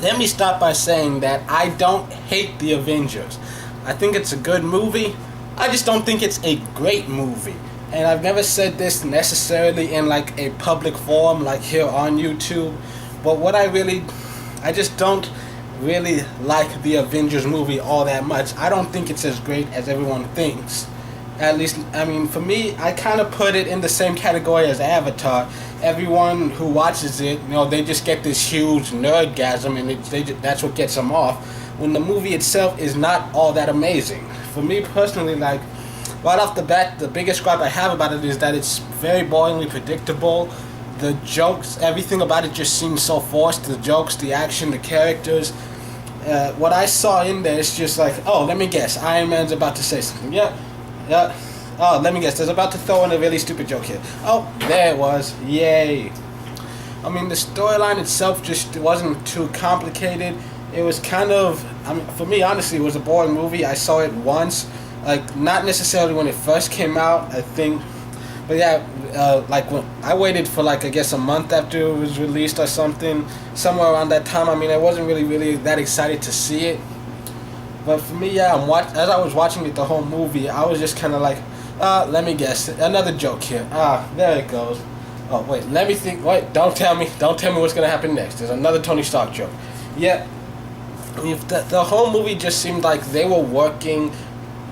let me start by saying that I don't hate the Avengers. I think it's a good movie. I just don't think it's a great movie. And I've never said this necessarily in like a public forum, like here on YouTube. But I just don't really like the Avengers movie all that much. I don't think it's as great as everyone thinks. At least, I mean, for me, I kind of put it in the same category as Avatar. Everyone who watches it, they just get this huge nerdgasm, and that's what gets them off. When the movie itself is not all that amazing. For me personally, like, right off the bat, the biggest gripe I have about it is that it's very boringly predictable. The jokes, everything about it just seems so forced. The jokes, the action, the characters. What I saw in there is just like, oh, let me guess, Iron Man's about to say something. Yeah. Oh, let me guess, there's about to throw in a really stupid joke here. Oh, there it was. Yay. I mean, the storyline itself just wasn't too complicated. It was kind of, for me, honestly, it was a boring movie. I saw it once. Like, not necessarily when it first came out, I think. But yeah, like, when I waited for, like, I guess a month after it was released or something. Somewhere around that time. I mean, I wasn't really that excited to see it. But for me, yeah, as I was watching it the whole movie, I was just kind of like, let me guess, another joke here. There it goes. Oh, wait, let me think. Wait, don't tell me what's going to happen next. There's another Tony Stark joke. Yeah, the whole movie just seemed like they were working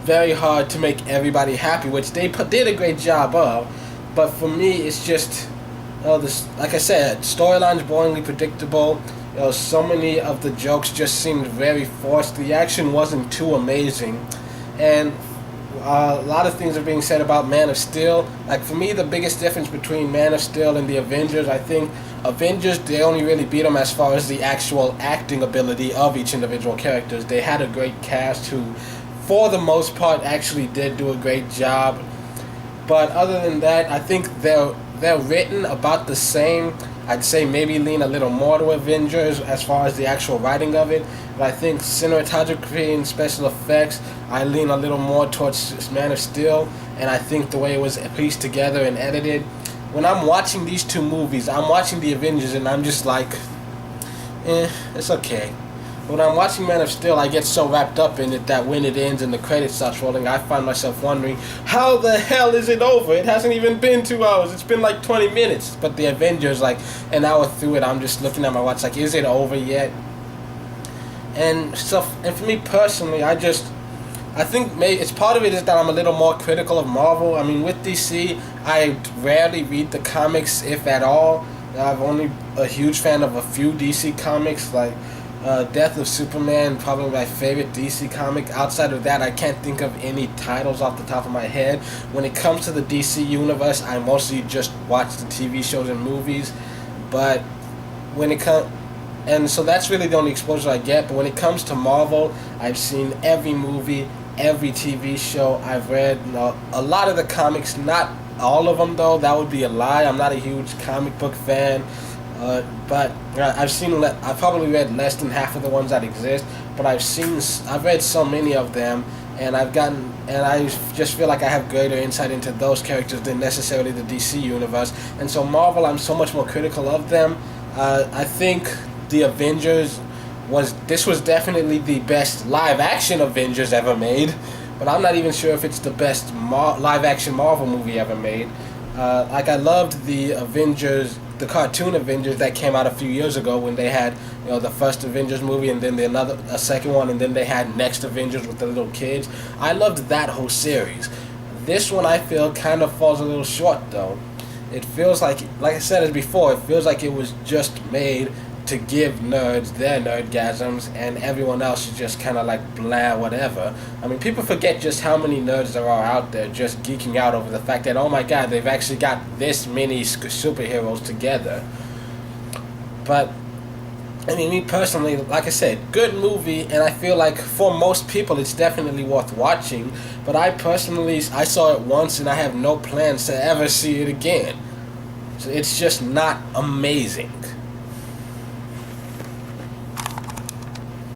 very hard to make everybody happy, which they did a great job of. But for me, it's just, like I said, storyline's boringly predictable. So many of the jokes just seemed very forced. The action wasn't too amazing. And a lot of things are being said about Man of Steel. Like, for me, the biggest difference between Man of Steel and the Avengers, I think Avengers, they only really beat them as far as the actual acting ability of each individual characters. They had a great cast who, for the most part, actually did do a great job. But other than that, I think they're written about the same. I'd say maybe lean a little more to Avengers as far as the actual writing of it. But I think cinematography and special effects, I lean a little more towards Man of Steel. And I think the way it was pieced together and edited. When I'm watching these two movies, I'm watching the Avengers and I'm just like, it's okay. When I'm watching Man of Steel, I get so wrapped up in it that when it ends and the credits starts rolling, I find myself wondering, how the hell is it over? It hasn't even been 2 hours. It's been like 20 minutes. But the Avengers, like, an hour through it, I'm just looking at my watch like, is it over yet? And for me personally, I think maybe it's part of it is that I'm a little more critical of Marvel. I mean, with DC, I rarely read the comics, if at all. I'm only a huge fan of a few DC comics, like Death of Superman, probably my favorite DC comic. Outside of that, I can't think of any titles off the top of my head. When it comes to the DC universe, I mostly just watch the TV shows and movies. But when it comes, and so that's really the only exposure I get. But when it comes to Marvel, I've seen every movie, every TV show. I've read a lot of the comics, not all of them though. That would be a lie. I'm not a huge comic book fan. But I've probably read less than half of the ones that exist, but I've read so many of them, and I just feel like I have greater insight into those characters than necessarily the DC universe. And so Marvel, I'm so much more critical of them. I think the Avengers was definitely the best live action Avengers ever made, but I'm not even sure if it's the best live action Marvel movie ever made. Like, I loved the Avengers, the cartoon Avengers that came out a few years ago when they had, the first Avengers movie and then a second one, and then they had Next Avengers with the little kids. I loved that whole series. This one I feel kind of falls a little short though. It feels like I said it before, it feels like it was just made to give nerds their nerdgasms, and everyone else is just kind of like blah, whatever. I mean, people forget just how many nerds there are out there just geeking out over the fact that, oh my god, they've actually got this many superheroes together. But, I mean, me personally, like I said, good movie, and I feel like for most people it's definitely worth watching, but I saw it once and I have no plans to ever see it again. So it's just not amazing.